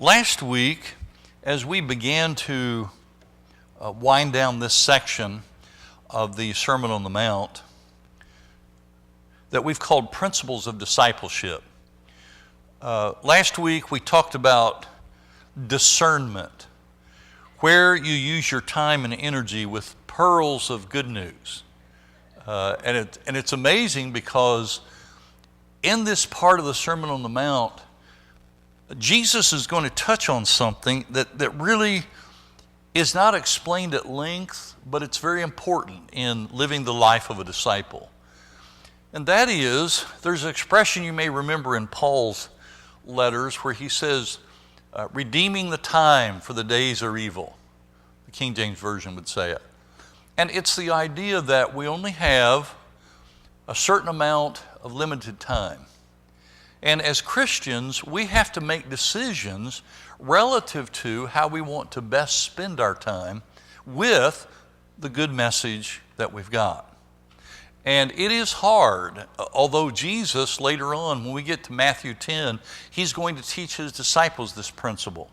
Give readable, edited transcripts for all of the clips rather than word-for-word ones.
Last week, as we began to wind down this section of the Sermon on the Mount that we've called Principles of Discipleship, last week we talked about discernment, where you use your time and energy with pearls of good news. And it's amazing because in this part of the Sermon on the Mount, Jesus is going to touch on something that really is not explained at length, but it's very important in living the life of a disciple. And that is, there's an expression you may remember in Paul's letters where he says, redeeming the time for the days are evil. The King James Version would say it. And it's the idea that we only have a certain amount of limited time. And as Christians, we have to make decisions relative to how we want to best spend our time with the good message that we've got. And it is hard, although Jesus, later on, when we get to Matthew 10, he's going to teach his disciples this principle,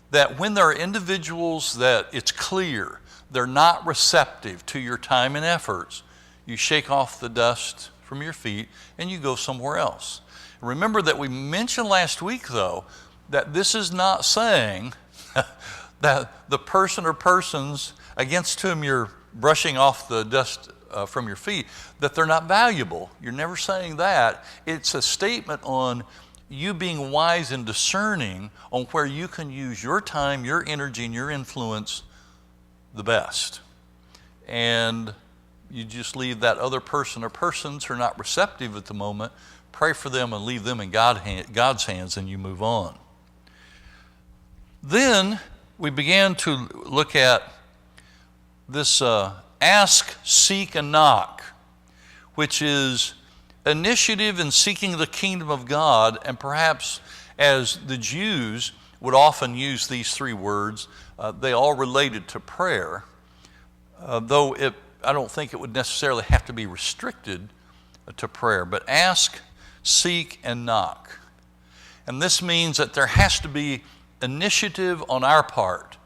that when there are individuals that it's clear they're not receptive to your time and efforts, you shake off the dust from your feet and you go somewhere else. Remember that we mentioned last week, though, that this is not saying that the person or persons against whom you're brushing off the dust from your feet, that they're not valuable. You're never saying that. It's a statement on you being wise and discerning on where you can use your time, your energy, and your influence the best. And you just leave that other person or persons who are not receptive at the moment, pray for them and leave them in God's hands, and you move on. Then we began to look at this ask, seek, and knock, which is initiative in seeking the kingdom of God, and perhaps as the Jews would often use these three words, they all related to prayer, though I don't think it would necessarily have to be restricted to prayer, but ask, seek, and knock. And this means that there has to be initiative on our part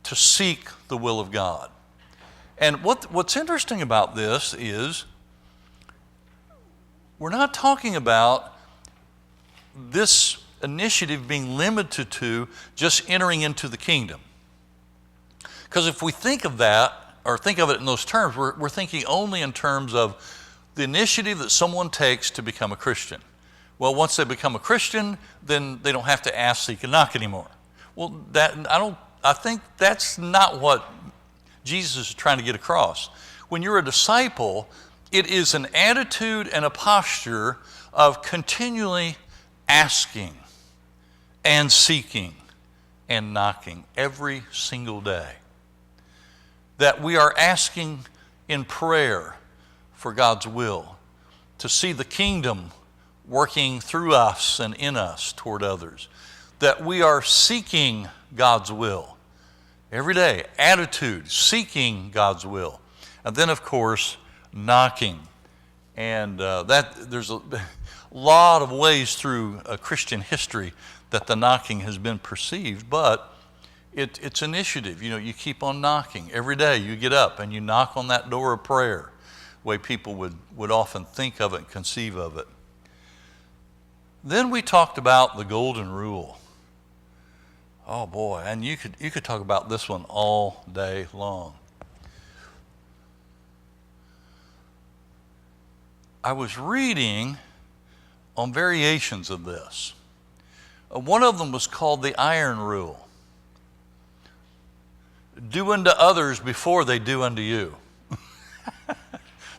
to seek the will of God. And what's interesting about this is we're not talking about this initiative being limited to just entering into the kingdom. Because if we think of that, or think of it in those terms, we're thinking only in terms of the initiative that someone takes to become a Christian. Well, once they become a Christian, then they don't have to ask, seek, and knock anymore. Well, I think that's not what Jesus is trying to get across. When you're a disciple, it is an attitude and a posture of continually asking and seeking and knocking every single day. That we are asking in prayer for God's will, to see the kingdom working through us and in us toward others. That we are seeking God's will every day, attitude, seeking God's will. And then, of course, knocking. And there's a lot of ways through Christian history that the knocking has been perceived, but it's initiative. You keep on knocking. Every day you get up and you knock on that door of prayer, the way people would often think of it and conceive of it. Then we talked about the golden rule. Oh boy, and you could talk about this one all day long. I was reading on variations of this. One of them was called the iron rule. Do unto others before they do unto you.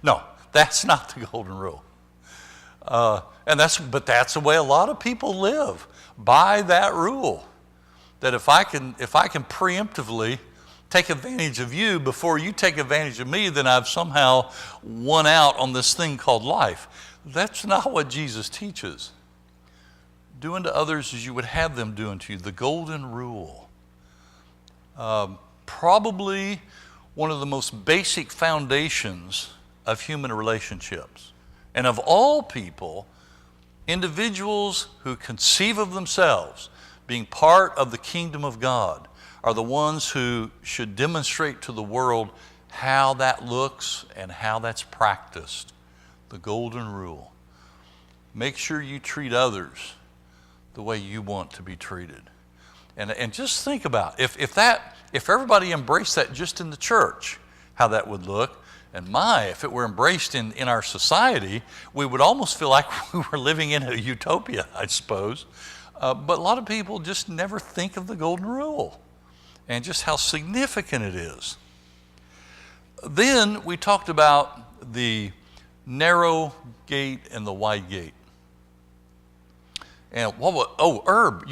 No, that's not the golden rule. But that's the way a lot of people live, by that rule. That if I can preemptively take advantage of you before you take advantage of me, then I've somehow won out on this thing called life. That's not what Jesus teaches. Do unto others as you would have them do unto you. The golden rule. Probably one of the most basic foundations of human relationships. And of all people, individuals who conceive of themselves being part of the kingdom of God, are the ones who should demonstrate to the world how that looks and how that's practiced. The golden rule. Make sure you treat others the way you want to be treated. And just think about if everybody embraced that just in the church, how that would look. And if it were embraced in our society, we would almost feel like we were living in a utopia, I suppose. But a lot of people just never think of the golden rule and just how significant it is. Then we talked about the narrow gate and the wide gate. And Herb,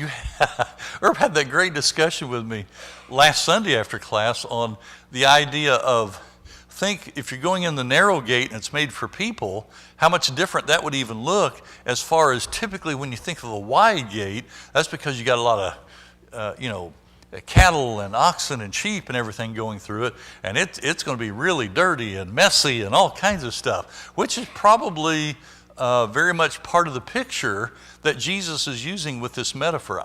Herb had that great discussion with me last Sunday after class on the idea of, think if you're going in the narrow gate and it's made for people, how much different that would even look as far as typically when you think of a wide gate, that's because you got a lot of, cattle and oxen and sheep and everything going through it, and it's going to be really dirty and messy and all kinds of stuff, which is probably very much part of the picture that Jesus is using with this metaphor.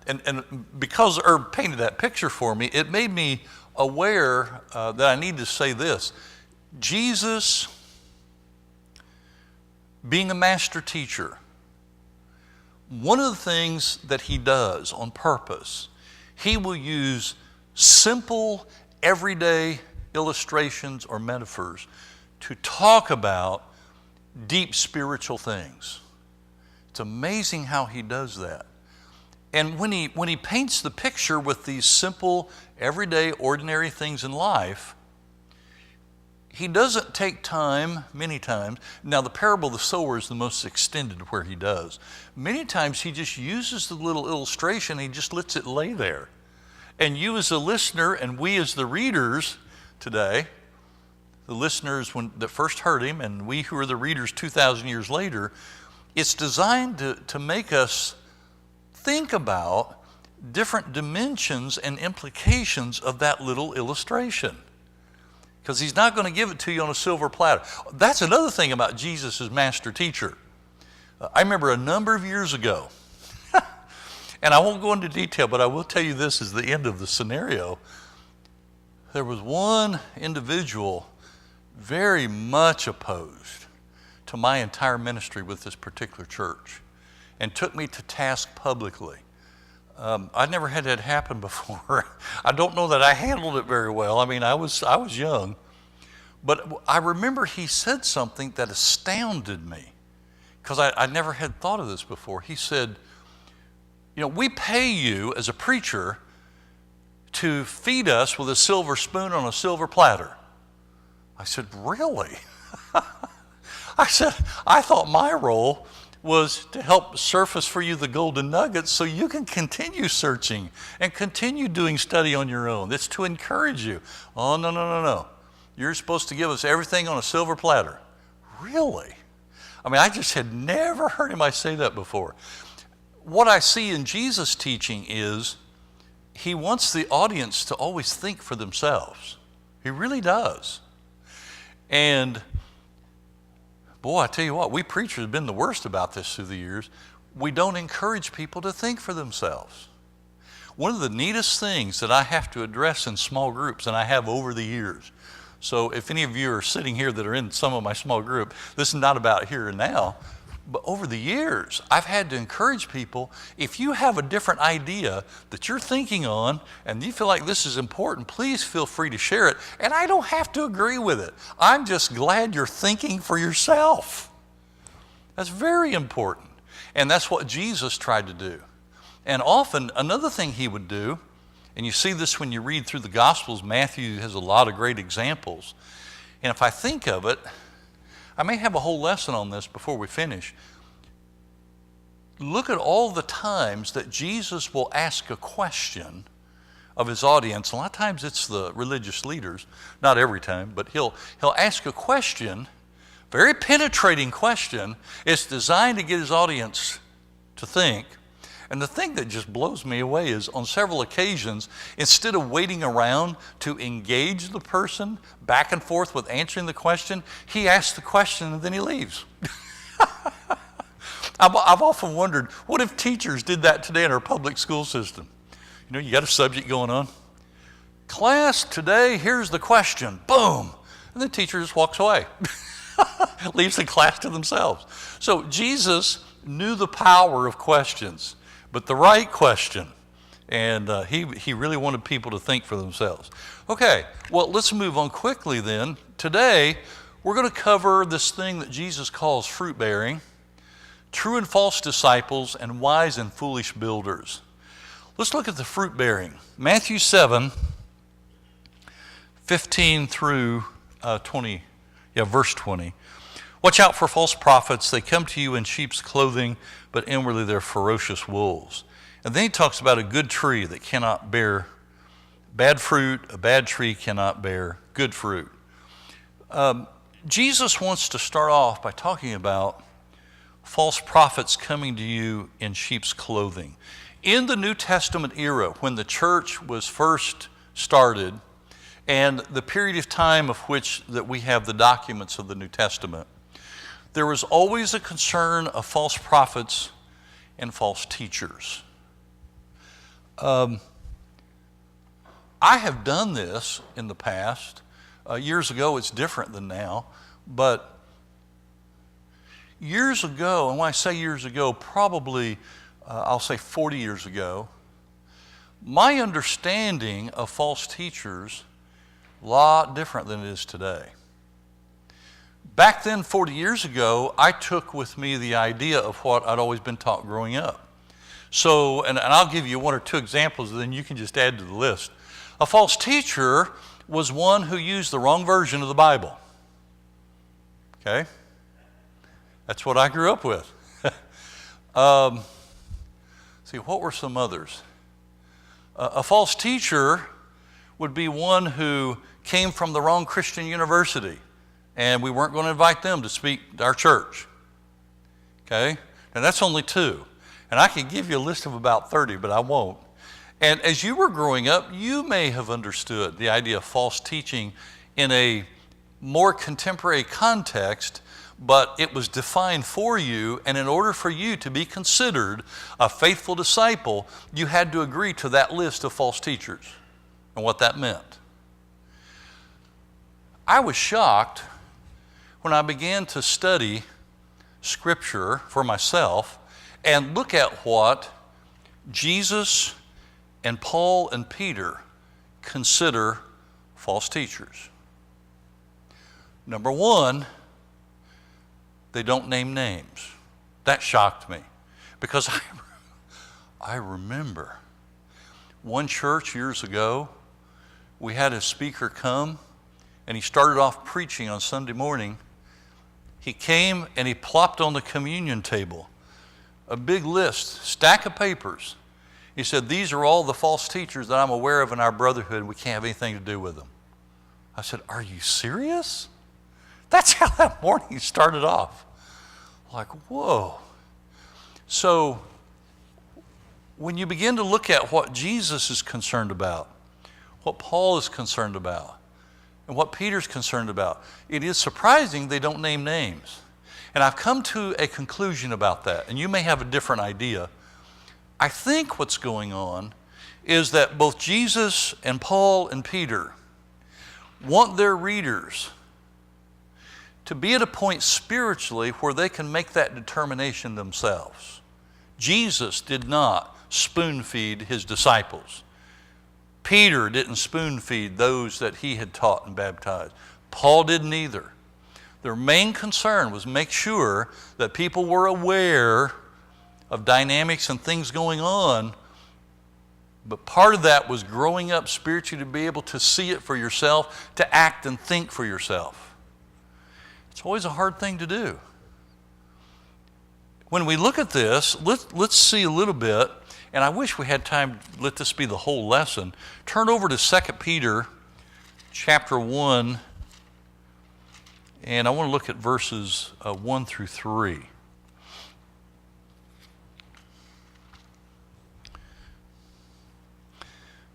And because Herb painted that picture for me, it made me aware that I need to say this. Jesus, being a master teacher, one of the things that he does on purpose, he will use simple, everyday illustrations or metaphors to talk about deep spiritual things. It's amazing how he does that. And when he paints the picture with these simple, everyday, ordinary things in life, he doesn't take time, many times. Now, the parable of the sower is the most extended where he does. Many times he just uses the little illustration, he just lets it lay there. And you as a listener and we as the readers today, the listeners that first heard him and we who are the readers 2,000 years later, it's designed to make us think about different dimensions and implications of that little illustration. Because he's not going to give it to you on a silver platter. That's another thing about Jesus as master teacher. I remember a number of years ago, and I won't go into detail, but I will tell you this is the end of the scenario. There was one individual very much opposed to my entire ministry with this particular church and took me to task publicly. I'd never had that happen before. I don't know that I handled it very well. I mean, I was young. But I remember he said something that astounded me because I never had thought of this before. He said, we pay you as a preacher to feed us with a silver spoon on a silver platter. I said, really? I said, I thought my role was to help surface for you the golden nuggets so you can continue searching and continue doing study on your own. It's to encourage you. Oh, no. You're supposed to give us everything on a silver platter. Really? I mean, I just had never heard anybody say that before. What I see in Jesus' teaching is he wants the audience to always think for themselves. He really does. And boy, I tell you what, we preachers have been the worst about this through the years. We don't encourage people to think for themselves. One of the neatest things that I have to address in small groups, and I have over the years, so if any of you are sitting here that are in some of my small group, this is not about here and now, but over the years, I've had to encourage people, if you have a different idea that you're thinking on and you feel like this is important, please feel free to share it. And I don't have to agree with it. I'm just glad you're thinking for yourself. That's very important. And that's what Jesus tried to do. And often, another thing he would do, and you see this when you read through the Gospels, Matthew has a lot of great examples. And if I think of it, I may have a whole lesson on this before we finish. Look at all the times that Jesus will ask a question of his audience. A lot of times it's the religious leaders, not every time, but he'll ask a question, very penetrating question. It's designed to get his audience to think. And the thing that just blows me away is on several occasions, instead of waiting around to engage the person back and forth with answering the question, he asks the question and then he leaves. I've often wondered, what if teachers did that today in our public school system? You know, you got a subject going on. Class, today, here's the question. Boom. And the teacher just walks away. Leaves the class to themselves. So Jesus knew the power of questions, but the right question. And he really wanted people to think for themselves. Okay, well, let's move on quickly then. Today, we're going to cover this thing that Jesus calls fruit bearing, true and false disciples, and wise and foolish builders. Let's look at the fruit bearing. Matthew 7, 15 through 20. Verse 20. Watch out for false prophets. They come to you in sheep's clothing, but inwardly they're ferocious wolves. And then he talks about a good tree that cannot bear bad fruit. A bad tree cannot bear good fruit. Jesus wants to start off by talking about false prophets coming to you in sheep's clothing. In the New Testament era, when the church was first started, and the period of time of which that we have the documents of the New Testament, there was always a concern of false prophets and false teachers. I have done this in the past. Years ago, it's different than now, but years ago, and when I say years ago, probably I'll say 40 years ago, my understanding of false teachers a lot different than it is today. Back then, 40 years ago, I took with me the idea of what I'd always been taught growing up. So, and I'll give you one or two examples, and then you can just add to the list. A false teacher was one who used the wrong version of the Bible. Okay? That's what I grew up with. See, what were some others? A false teacher would be one who came from the wrong Christian university, and we weren't going to invite them to speak to our church. Okay? And that's only two. And I could give you a list of about 30, but I won't. And as you were growing up, you may have understood the idea of false teaching in a more contemporary context, but it was defined for you, and in order for you to be considered a faithful disciple, you had to agree to that list of false teachers and what that meant. I was shocked when I began to study Scripture for myself and look at what Jesus and Paul and Peter consider false teachers. Number one, they don't name names. That shocked me because I remember one church years ago, we had a speaker come and he started off preaching on Sunday morning. He came and he plopped on the communion table a big list, stack of papers. He said, these are all the false teachers that I'm aware of in our brotherhood. We can't have anything to do with them. I said, are you serious? That's how that morning started off. Like, whoa. So when you begin to look at what Jesus is concerned about, what Paul is concerned about, and what Peter's concerned about, it is surprising they don't name names. And I've come to a conclusion about that, and you may have a different idea. I think what's going on is that both Jesus and Paul and Peter want their readers to be at a point spiritually where they can make that determination themselves. Jesus did not spoon feed his disciples. Peter didn't spoon feed those that he had taught and baptized. Paul didn't either. Their main concern was make sure that people were aware of dynamics and things going on, but part of that was growing up spiritually to be able to see it for yourself, to act and think for yourself. It's always a hard thing to do. When we look at this, let's see a little bit, and I wish we had time to let this be the whole lesson. Turn over to 2 Peter chapter 1, and I want to look at verses 1 through 3.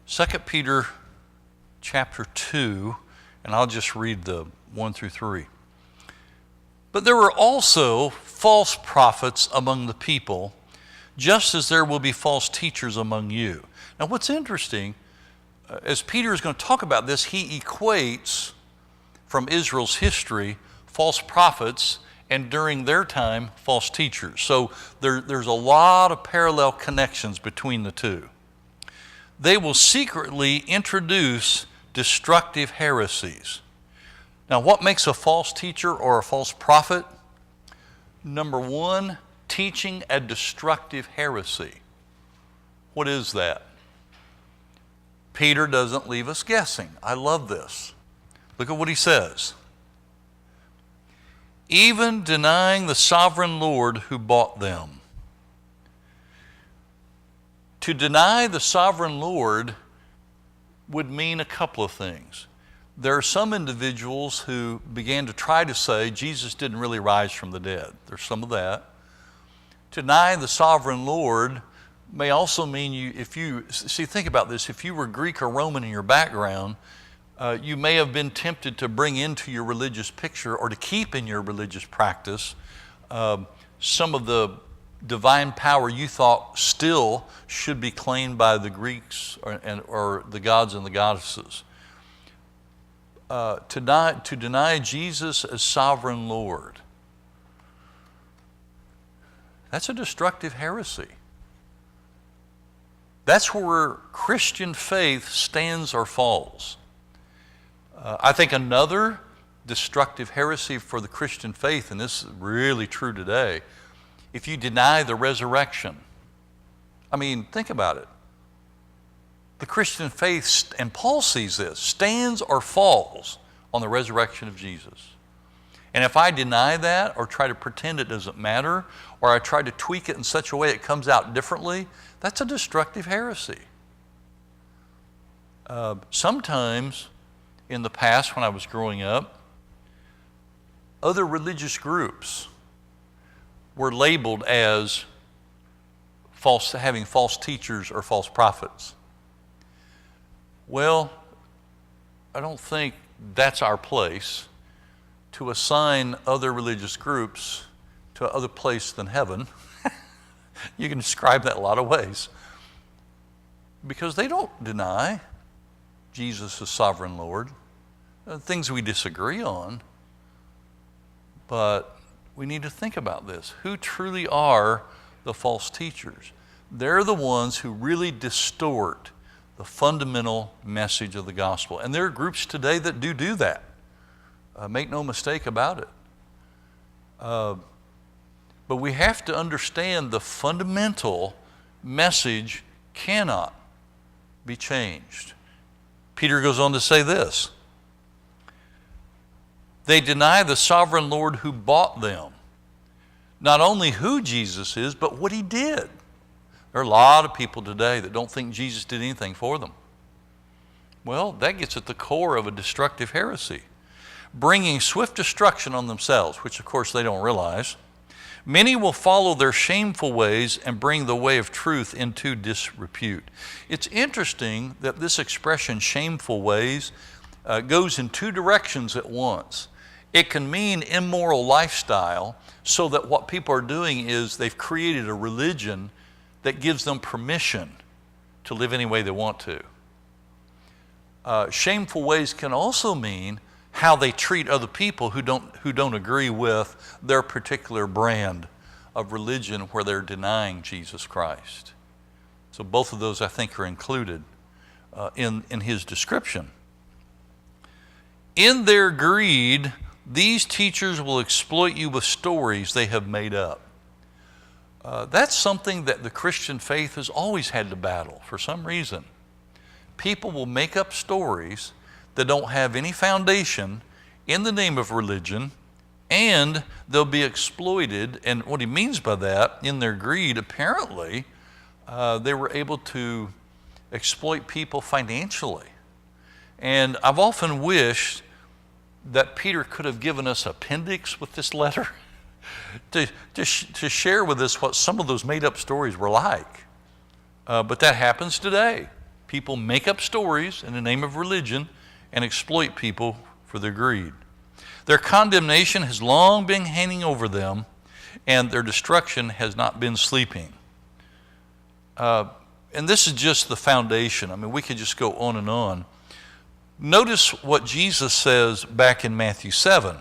Second Peter chapter 2, and I'll just read the 1 through 3. But there were also false prophets among the people, just as there will be false teachers among you. Now what's interesting, as Peter is going to talk about this, he equates from Israel's history false prophets and during their time false teachers. So there's a lot of parallel connections between the two. They will secretly introduce destructive heresies. Now what makes a false teacher or a false prophet? Number one, teaching a destructive heresy. What is that? Peter doesn't leave us guessing. I love this. Look at what he says. Even denying the sovereign Lord who bought them. To deny the sovereign Lord would mean a couple of things. There are some individuals who began to try to say Jesus didn't really rise from the dead. There's some of that. To deny the sovereign Lord may also mean think about this, if you were Greek or Roman in your background, you may have been tempted to bring into your religious picture or to keep in your religious practice some of the divine power you thought still should be claimed by the Greeks or the gods and the goddesses. To deny Jesus as sovereign Lord, that's a destructive heresy. That's where Christian faith stands or falls. I think another destructive heresy for the Christian faith, and this is really true today, if you deny the resurrection. I mean, think about it. The Christian faith, and Paul sees this, stands or falls on the resurrection of Jesus. And if I deny that or try to pretend it doesn't matter, or I try to tweak it in such a way it comes out differently, that's a destructive heresy. Sometimes in the past when I was growing up, other religious groups were labeled as having false teachers or false prophets. Well, I don't think that's our place to assign other religious groups to other place than heaven. You can describe that a lot of ways. Because they don't deny Jesus as sovereign Lord. Things we disagree on. But we need to think about this. Who truly are the false teachers? They're the ones who really distort the fundamental message of the gospel. And there are groups today that do that. Make no mistake about it. But we have to understand the fundamental message cannot be changed. Peter goes on to say this. They deny the sovereign Lord who bought them. Not only who Jesus is, but what he did. There are a lot of people today that don't think Jesus did anything for them. Well, that gets at the core of a destructive heresy. Bringing swift destruction on themselves, which of course they don't realize. Many will follow their shameful ways and bring the way of truth into disrepute. It's interesting that this expression, shameful ways, goes in two directions at once. It can mean immoral lifestyle, so that what people are doing is they've created a religion that gives them permission to live any way they want to. Shameful ways can also mean how they treat other people who don't agree with their particular brand of religion where they're denying Jesus Christ. So both of those, I think, are included in his description. In their greed, these teachers will exploit you with stories they have made up. That's something that the Christian faith has always had to battle for some reason. People will make up stories that don't have any foundation in the name of religion, and they'll be exploited. And what he means by that, in their greed, apparently, they were able to exploit people financially. And I've often wished that Peter could have given us an appendix with this letter to share with us what some of those made-up stories were like. But that happens today. People make up stories in the name of religion and exploit people for their greed. Their condemnation has long been hanging over them, and their destruction has not been sleeping. And this is just the foundation. I mean, we could just go on and on. Notice what Jesus says back in Matthew 7.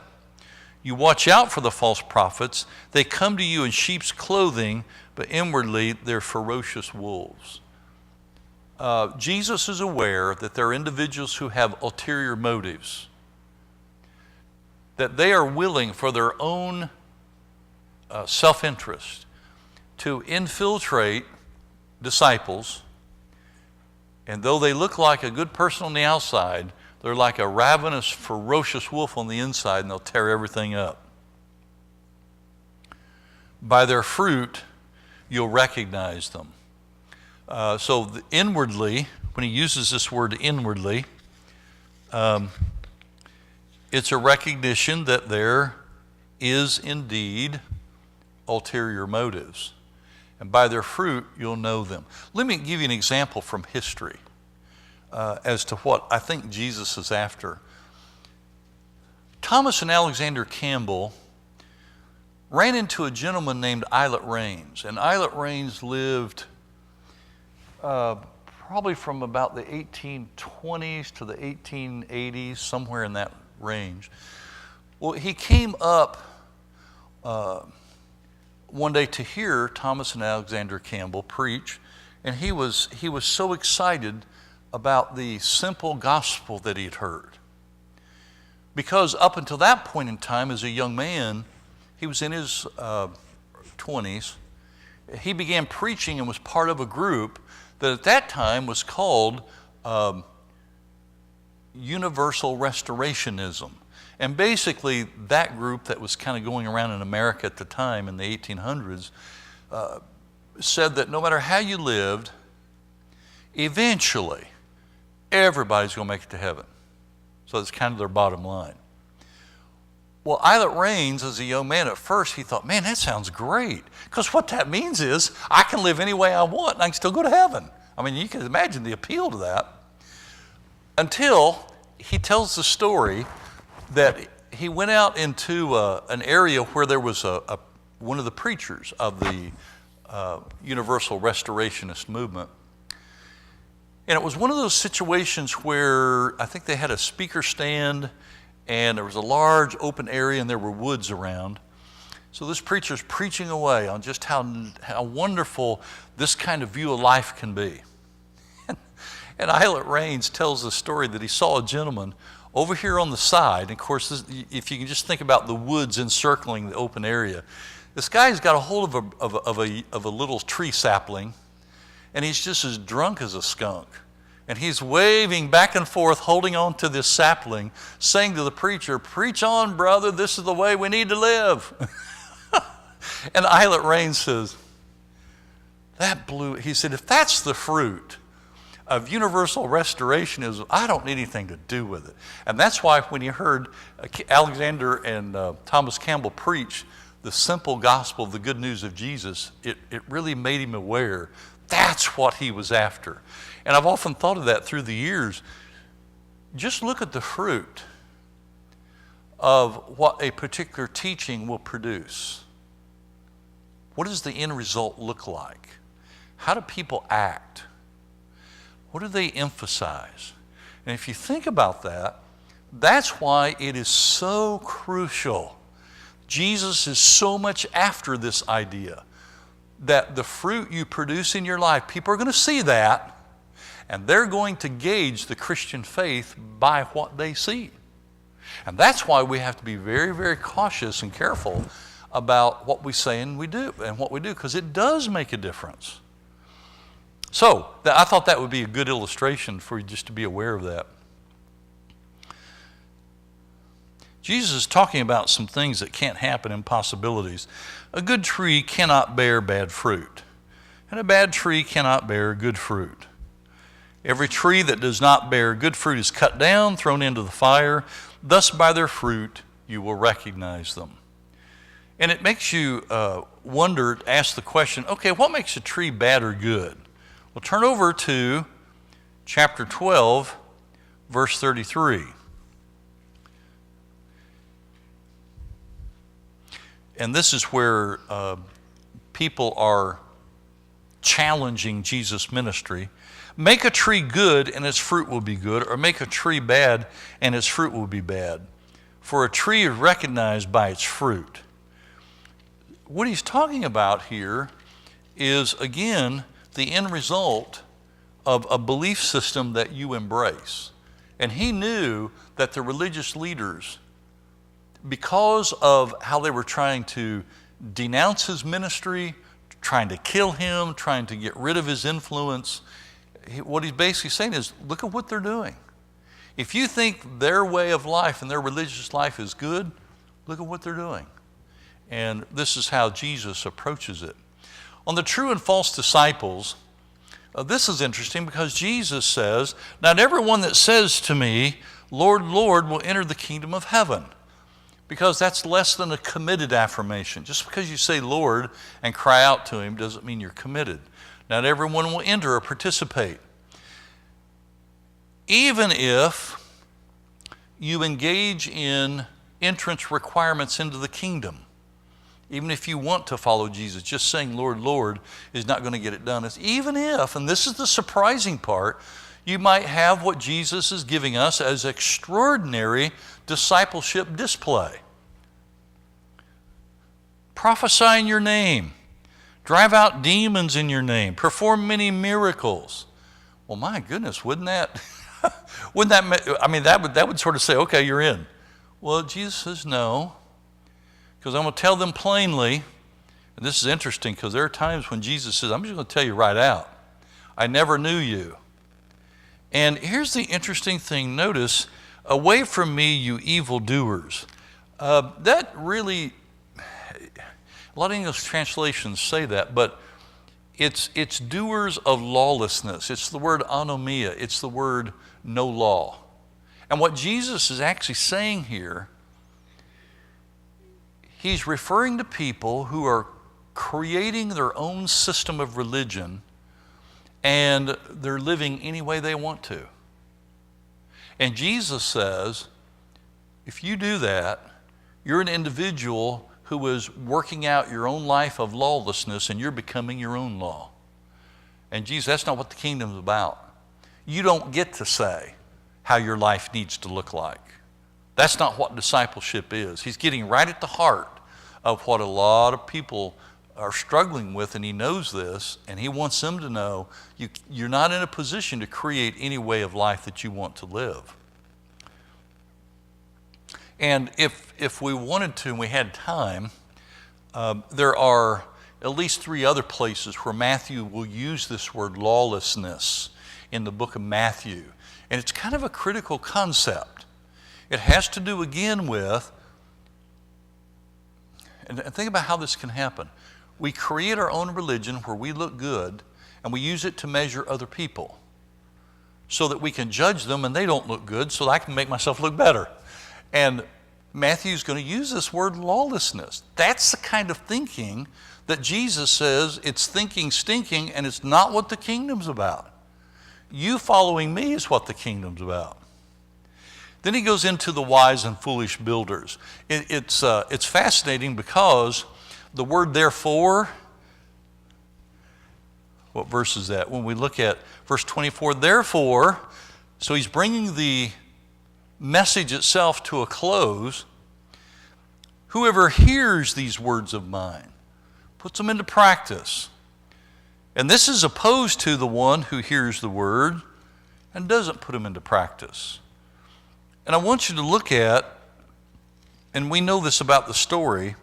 You watch out for the false prophets. They come to you in sheep's clothing, but inwardly they're ferocious wolves. Jesus is aware that there are individuals who have ulterior motives, that they are willing for their own self-interest to infiltrate disciples, and though they look like a good person on the outside, they're like a ravenous, ferocious wolf on the inside, and they'll tear everything up. By their fruit, you'll recognize them. So inwardly, when he uses this word inwardly, it's a recognition that there is indeed ulterior motives. And by their fruit, you'll know them. Let me give you an example from history as to what I think Jesus is after. Thomas and Alexander Campbell ran into a gentleman named Eilert Raines. And Eilert Raines lived probably from about the 1820s to the 1880s, somewhere in that range. Well, he came up one day to hear Thomas and Alexander Campbell preach, and he was so excited about the simple gospel that he had heard. Because up until that point in time, as a young man, he was in his 20s, he began preaching and was part of a group that at that time was called Universal Restorationism. And basically, that group that was kind of going around in America at the time in the 1800s said that no matter how you lived, eventually, everybody's going to make it to heaven. So that's kind of their bottom line. Well, Eilert Raines, as a young man, at first, he thought, man, that sounds great. Because what that means is I can live any way I want and I can still go to heaven. I mean, you can imagine the appeal to that. Until he tells the story that he went out into an area where there was one of the preachers of the Universal Restorationist movement. And it was one of those situations where I think they had a speaker stand and there was a large open area and there were woods around. So this preacher's preaching away on just how wonderful this kind of view of life can be. And Eilert Raines tells the story that he saw a gentleman over here on the side. And of course, if you can just think about the woods encircling the open area, this guy's got a hold of a little tree sapling, and he's just as drunk as a skunk. And he's waving back and forth, holding on to this sapling, saying to the preacher, "Preach on, brother, this is the way we need to live." And Eilert Raines says, he said, if that's the fruit of universal restorationism, I don't need anything to do with it. And that's why when you heard Alexander and Thomas Campbell preach the simple gospel, the good news of Jesus, it really made him aware that's what he was after. And I've often thought of that through the years. Just look at the fruit of what a particular teaching will produce. What does the end result look like? How do people act? What do they emphasize? And if you think about that, that's why it is so crucial. Jesus is so much after this idea that the fruit you produce in your life, people are going to see that, and they're going to gauge the Christian faith by what they see. And that's why we have to be very, very cautious and careful about what we say and what we do, because it does make a difference. So I thought that would be a good illustration for you just to be aware of that. Jesus is talking about some things that can't happen, impossibilities. A good tree cannot bear bad fruit, and a bad tree cannot bear good fruit. Every tree that does not bear good fruit is cut down, thrown into the fire. Thus by their fruit you will recognize them. And it makes you ask the question, okay, what makes a tree bad or good? Well, turn over to chapter 12, verse 33. and this is where people are challenging Jesus' ministry. Make a tree good and its fruit will be good, or make a tree bad and its fruit will be bad. For a tree is recognized by its fruit. What he's talking about here is, again, the end result of a belief system that you embrace. And he knew that the religious leaders, because of how they were trying to denounce his ministry, trying to kill him, trying to get rid of his influence, what he's basically saying is, look at what they're doing. If you think their way of life and their religious life is good, look at what they're doing. And this is how Jesus approaches it. On the true and false disciples, this is interesting because Jesus says, not everyone that says to me, Lord, Lord, will enter the kingdom of heaven. Because that's less than a committed affirmation. Just because you say Lord and cry out to him doesn't mean you're committed. Not everyone will enter or participate. Even if you engage in entrance requirements into the kingdom, even if you want to follow Jesus, just saying Lord, Lord is not going to get it done. It's even if, and this is the surprising part, you might have what Jesus is giving us as extraordinary discipleship display. Prophesy in your name. Drive out demons in your name. Perform many miracles. Well, my goodness, wouldn't that that would sort of say, okay, you're in. Well, Jesus says no, because I'm going to tell them plainly, and this is interesting because there are times when Jesus says, I'm just going to tell you right out, I never knew you. And here's the interesting thing. Notice, away from me, you evildoers. That really, a lot of English translations say that, but it's doers of lawlessness. It's the word anomia. It's the word no law. And what Jesus is actually saying here, he's referring to people who are creating their own system of religion and they're living any way they want to. And Jesus says, if you do that, you're an individual who is working out your own life of lawlessness and you're becoming your own law. And Jesus, that's not what the kingdom's about. You don't get to say how your life needs to look like. That's not what discipleship is. He's getting right at the heart of what a lot of people are struggling with, and he knows this, and he wants them to know you're not in a position to create any way of life that you want to live. And if we wanted to and we had time, there are at least 3 other places where Matthew will use this word lawlessness in the book of Matthew. And it's kind of a critical concept. It has to do again with, and think about how this can happen. We create our own religion where we look good and we use it to measure other people so that we can judge them and they don't look good so that I can make myself look better. And Matthew's going to use this word lawlessness. That's the kind of thinking that Jesus says it's thinking stinking and it's not what the kingdom's about. You following me is what the kingdom's about. Then he goes into the wise and foolish builders. It's fascinating because the word therefore, what verse is that? When we look at verse 24, therefore, so he's bringing the message itself to a close. Whoever hears these words of mine puts them into practice. And this is opposed to the one who hears the word and doesn't put them into practice. And I want you to look at, and we know this about the story,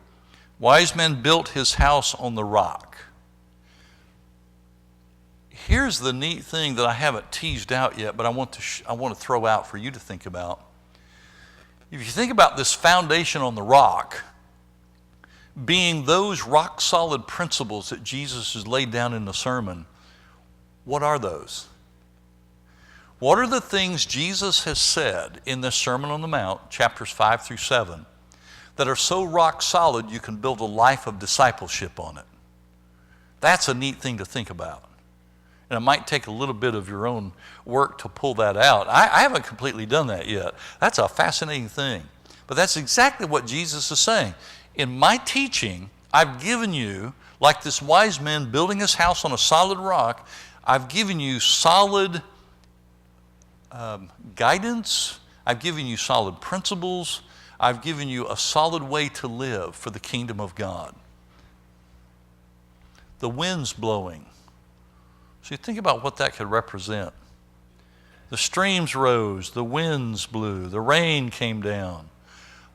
wise men built his house on the rock. Here's the neat thing that I haven't teased out yet, but I want to throw out for you to think about. If you think about this foundation on the rock being those rock-solid principles that Jesus has laid down in the sermon, what are those? What are the things Jesus has said in this Sermon on the Mount, chapters 5 through 7, that are so rock-solid you can build a life of discipleship on it? That's a neat thing to think about. And it might take a little bit of your own work to pull that out. I haven't completely done that yet. That's a fascinating thing. But that's exactly what Jesus is saying. In my teaching, I've given you, like this wise man building his house on a solid rock, I've given you solid guidance. I've given you solid principles. I've given you a solid way to live for the kingdom of God. The wind's blowing. So you think about what that could represent. The streams rose, the winds blew, the rain came down.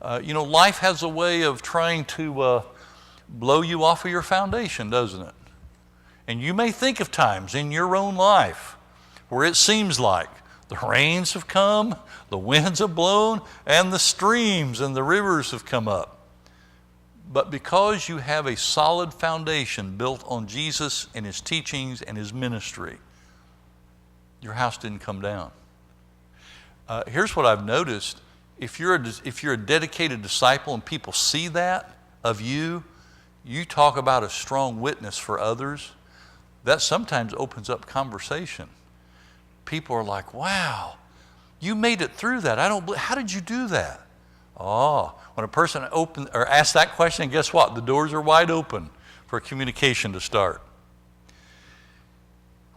Life has a way of trying to blow you off of your foundation, doesn't it? And you may think of times in your own life where it seems like the rains have come, the winds have blown, and the streams and the rivers have come up. But because you have a solid foundation built on Jesus and his teachings and his ministry, your house didn't come down. Here's what I've noticed. If you're a dedicated disciple and people see that of you, you talk about a strong witness for others, that sometimes opens up conversation. People are like, wow, you made it through that. How did you do that? Oh, when a person asks that question, guess what? The doors are wide open for communication to start.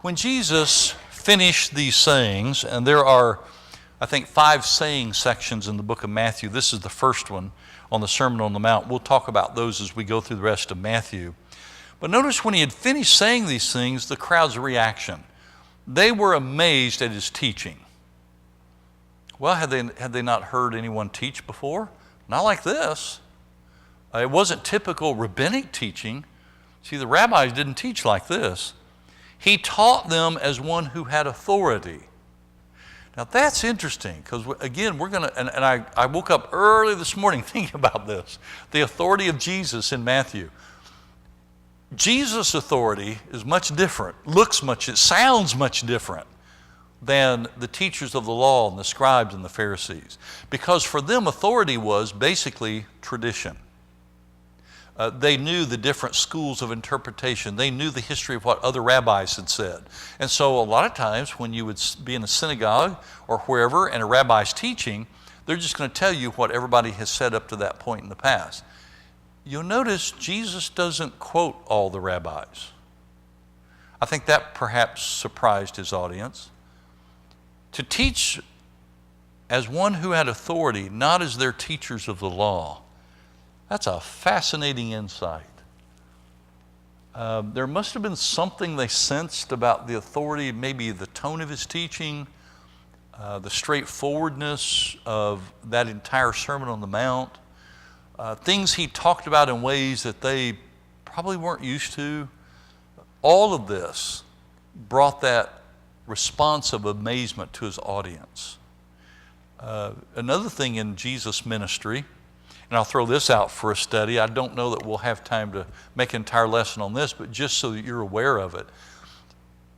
When Jesus finished these sayings, and there are, I think, 5 saying sections in the book of Matthew. This is the first one on the Sermon on the Mount. We'll talk about those as we go through the rest of Matthew. But notice when he had finished saying these things, the crowd's reaction. They were amazed at his teaching. Well, had they not heard anyone teach before? Not like this. It wasn't typical rabbinic teaching. See, the rabbis didn't teach like this. He taught them as one who had authority. Now that's interesting because, again, we're going to, and I woke up early this morning thinking about this, the authority of Jesus in Matthew. Jesus' authority is much different, it sounds much different than the teachers of the law and the scribes and the Pharisees. Because for them, authority was basically tradition. They knew the different schools of interpretation. They knew the history of what other rabbis had said. And so a lot of times when you would be in a synagogue or wherever and a rabbi's teaching, they're just going to tell you what everybody has said up to that point in the past. You'll notice Jesus doesn't quote all the rabbis. I think that perhaps surprised his audience. To teach as one who had authority, not as their teachers of the law, that's a fascinating insight. There must have been something they sensed about the authority, maybe the tone of his teaching, the straightforwardness of that entire Sermon on the Mount, things he talked about in ways that they probably weren't used to. All of this brought that response of amazement to his audience. Another thing in Jesus' ministry, and I'll throw this out for a study. I don't know that we'll have time to make an entire lesson on this, but just so that you're aware of it.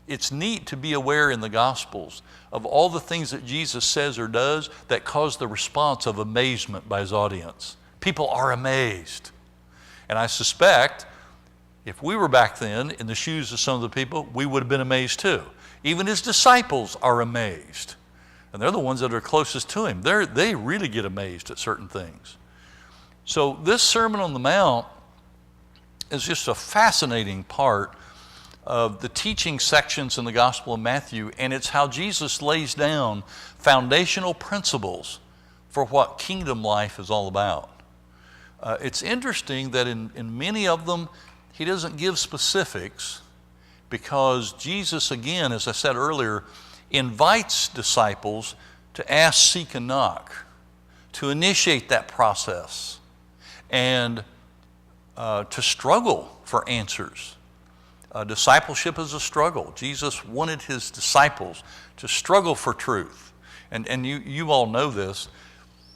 It's neat to be aware in the Gospels of all the things that Jesus says or does that cause the response of amazement by his audience. People are amazed. And I suspect if we were back then in the shoes of some of the people, we would have been amazed too. Even his disciples are amazed. And they're the ones that are closest to him. They really get amazed at certain things. So this Sermon on the Mount is just a fascinating part of the teaching sections in the Gospel of Matthew, and it's how Jesus lays down foundational principles for what kingdom life is all about. It's interesting that in many of them, he doesn't give specifics because Jesus, again, as I said earlier, invites disciples to ask, seek, and knock, to initiate that process, and to struggle for answers. Discipleship is a struggle. Jesus wanted his disciples to struggle for truth. And you all know this.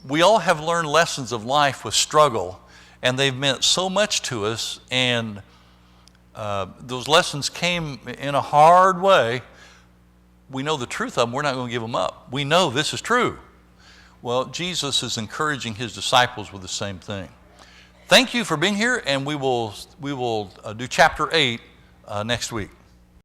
We all have learned lessons of life with struggle, and they've meant so much to us, and those lessons came in a hard way. We know the truth of them. We're not going to give them up. We know this is true. Well, Jesus is encouraging his disciples with the same thing. Thank you for being here, and we will do chapter 8 next week.